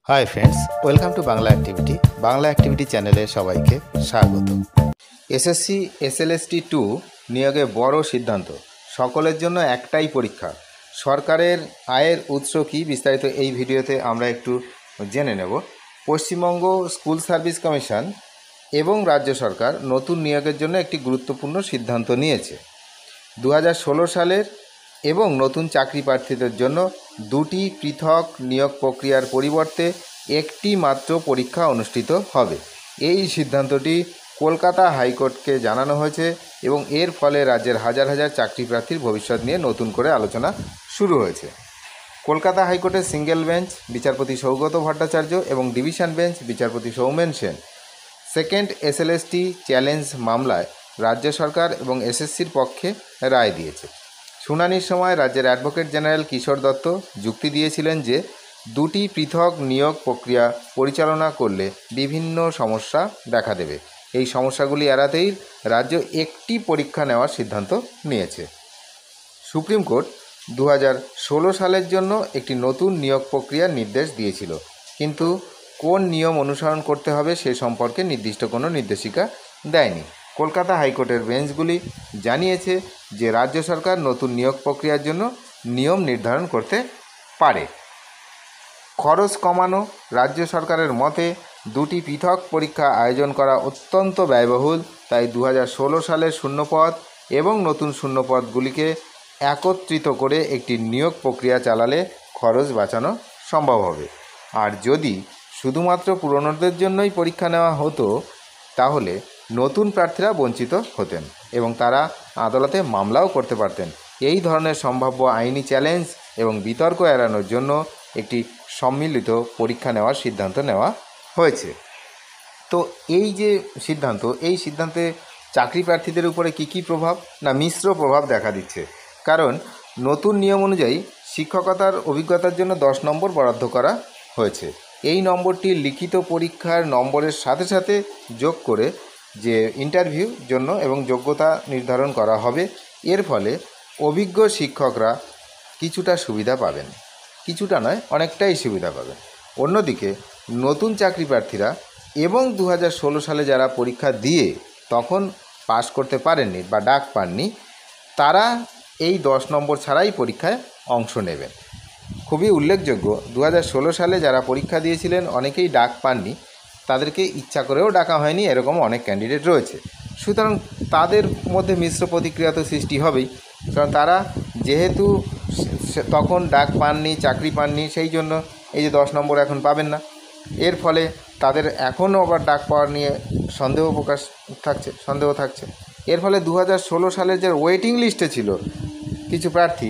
Hi friends, welcome to Bangla activity চ্যানেলে সবাইকে স্বাগত। এসএসসি এসএলএসটি 2 নিয়োগে বড় সিদ্ধান্ত, সকলের জন্য একটাই পরীক্ষা, সরকারের আয়ের উৎস কী বিস্তারিত এই ভিডিওতে আমরা একটু জেনে নেব। পশ্চিমবঙ্গ স্কুল সার্ভিস কমিশন এবং রাজ্য সরকার নতুন নিয়োগের জন্য একটি গুরুত্বপূর্ণ সিদ্ধান্ত নিয়েছে। 2016 সালের এবং নতুন চাকরি প্রার্থীদের জন্য দুটি পৃথক নিয়োগ প্রক্রিয়ার পরিবর্তে একটি মাত্র পরীক্ষা অনুষ্ঠিত হবে। এই সিদ্ধান্তটি কলকাতা হাইকোর্টকে জানানো হয়েছে এবং এর ফলে রাজ্যের হাজার হাজার চাকরি প্রার্থীর ভবিষ্যৎ নিয়ে নতুন করে আলোচনা শুরু হয়েছে। কলকাতা হাইকোর্টের সিঙ্গেল বেঞ্চ বিচারপতি সৌগত ভট্টাচার্য এবং ডিভিশন বেঞ্চ বিচারপতি Soumen Sen second SLST challenge মামলায় রাজ্য সরকার এবং এসএসসির পক্ষে রায় দিয়েছে। শুনানির সময় রাজ্যের অ্যাডভোকেট জেনারেল কিশোর দত্ত যুক্তি দিয়েছিলেন যে দুটি পৃথক নিয়োগ প্রক্রিয়া পরিচালনা করলে বিভিন্ন সমস্যা দেখা দেবে। এই সমস্যাগুলি এড়াতেই রাজ্য একটি পরীক্ষা নেওয়ার সিদ্ধান্ত নিয়েছে। সুপ্রিম কোর্ট 2016 সালের জন্য একটি নতুন নিয়োগ প্রক্রিয়ার নির্দেশ দিয়েছিল, কিন্তু কোন নিয়ম অনুসরণ করতে হবে সে সম্পর্কে নির্দিষ্ট কোনো নির্দেশিকা দেয়নি। কলকাতা হাইকোর্টের বেঞ্চগুলি জানিয়েছে যে রাজ্য সরকার নতুন নিয়োগ প্রক্রিয়ার জন্য নিয়ম নির্ধারণ করতে পারে। খরচ কমানো, রাজ্য সরকারের মতে দুটি পৃথক পরীক্ষা আয়োজন করা অত্যন্ত ব্যয়বহুল, তাই 2016 সালের শূন্যপদ এবং নতুন শূন্যপদগুলিকে একত্রিত করে একটি নিয়োগ প্রক্রিয়া চালালে খরচ বাঁচানো সম্ভব হবে। আর যদি শুধুমাত্র পুরনোদের জন্যই পরীক্ষা নেওয়া হতো তাহলে নতুন প্রার্থীরা বঞ্চিত হতেন এবং তারা আদালতে মামলাও করতে পারতেন। এই ধরনের সম্ভাব্য আইনি চ্যালেঞ্জ এবং বিতর্ক এড়ানোর জন্য একটি সম্মিলিত পরীক্ষা নেওয়ার সিদ্ধান্ত নেওয়া হয়েছে। তো এই যে সিদ্ধান্ত, এই সিদ্ধান্তে চাকরি প্রার্থীদের উপরে কী প্রভাব না মিশ্র প্রভাব দেখা দিচ্ছে। কারণ নতুন নিয়ম অনুযায়ী শিক্ষকতার অভিজ্ঞতার জন্য 10 নম্বর বরাদ্দ করা হয়েছে। এই নম্বরটি লিখিত পরীক্ষার নম্বরের সাথে সাথে যোগ করে যে ইন্টারভিউ জন্য এবং যোগ্যতা নির্ধারণ করা হবে। এর ফলে অভিজ্ঞ শিক্ষকরা কিছুটা সুবিধা পাবেন, কিছুটা নয় অনেকটাই সুবিধা পাবেন। অন্যদিকে নতুন চাকরি প্রার্থীরা এবং 2016 সালে যারা পরীক্ষা দিয়ে তখন পাশ করতে পারেননি বা ডাক পাননি, তারা এই 10 নম্বর ছাড়াই পরীক্ষায় অংশ নেবেন। খুবই উল্লেখযোগ্য, 2016 সালে যারা পরীক্ষা দিয়েছিলেন অনেকেই ডাক পাননি, তাদেরকে ইচ্ছা করেও ডাকা হয়নি, এরকম অনেক ক্যান্ডিডেট রয়েছে। সুতরাং তাদের মধ্যে মিশ্র প্রতিক্রিয়া তো সৃষ্টি হবেই, কারণ তারা যেহেতু তখন ডাক পাননি, চাকরি পাননি, সেই জন্য এই যে 10 নম্বর এখন পাবেন না। এর ফলে তাদের এখনও আবার ডাক পাওয়ার নিয়ে সন্দেহ থাকছে। এর ফলে 2016 সালের যে ওয়েটিং লিস্টে ছিল কিছু প্রার্থী,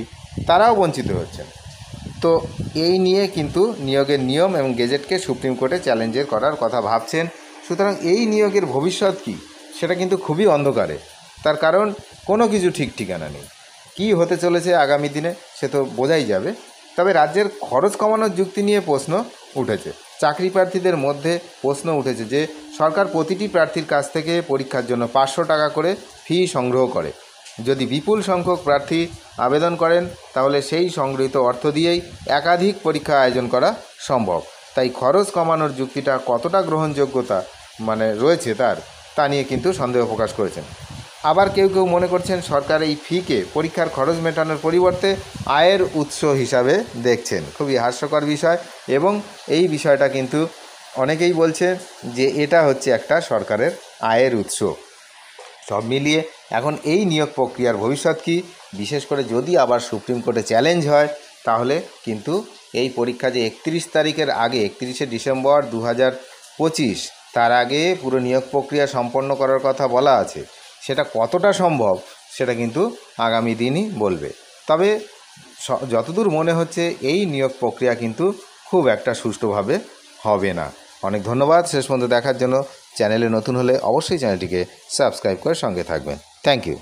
তারাও বঞ্চিত হচ্ছেন। তো এই নিয়ে কিন্তু নিয়োগের নিয়ম এবং গেজেটকে সুপ্রিম কোর্টে চ্যালেঞ্জের করার কথা ভাবছেন। সুতরাং এই নিয়োগের ভবিষ্যৎ কী সেটা কিন্তু খুবই অন্ধকারে। তার কারণ কোনো কিছু ঠিক ঠিকানা নেই। কী হতে চলেছে আগামী দিনে সে তো বোঝাই যাবে। তবে রাজ্যের খরচ কমানোর যুক্তি নিয়ে প্রশ্ন উঠেছে। চাকরি প্রার্থীদের মধ্যে প্রশ্ন উঠেছে যে সরকার প্রতিটি প্রার্থীর কাছ থেকে পরীক্ষার জন্য 500 টাকা করে ফি সংগ্রহ করে। যদি বিপুল সংখ্যক প্রার্থী আবেদন করেন তাহলে সেই সংগৃহীত অর্থ দিয়েই একাধিক পরীক্ষা আয়োজন করা সম্ভব। তাই খরচ কমানোর যুক্তিটা কতটা গ্রহণযোগ্যতা রয়েছে তা নিয়ে কিন্তু সন্দেহ প্রকাশ করেছেন। আবার কেউ কেউ মনে করছেন সরকার এই ফিকে পরীক্ষার খরচ মেটানোর পরিবর্তে আয়ের উৎস হিসাবে দেখছেন। খুবই হাস্যকর বিষয়, এবং এই বিষয়টা কিন্তু অনেকেই বলছে যে এটা হচ্ছে একটা সরকারের আয়ের উৎস। সব মিলিয়ে এখন এই নিয়োগ প্রক্রিয়ার ভবিষ্যৎ কী, বিশেষ করে যদি আবার সুপ্রিম কোর্টে চ্যালেঞ্জ হয় তাহলে কিন্তু এই পরীক্ষা যে 31 তারিখের আগে 31শে ডিসেম্বর 2025 তার আগে পুরো নিয়োগ প্রক্রিয়া সম্পন্ন করার কথা বলা আছে, সেটা কতটা সম্ভব সেটা কিন্তু আগামী দিনই বলবে। তবে যতদূর মনে হচ্ছে এই নিয়োগ প্রক্রিয়া কিন্তু খুব একটা সুষ্ঠুভাবে হবে না। অনেক ধন্যবাদ শেষ পর্যন্ত দেখার জন্য। চ্যানেলে নতুন হলে অবশ্যই চ্যানেলটিকে সাবস্ক্রাইব করে সঙ্গে থাকবেন। Thank you.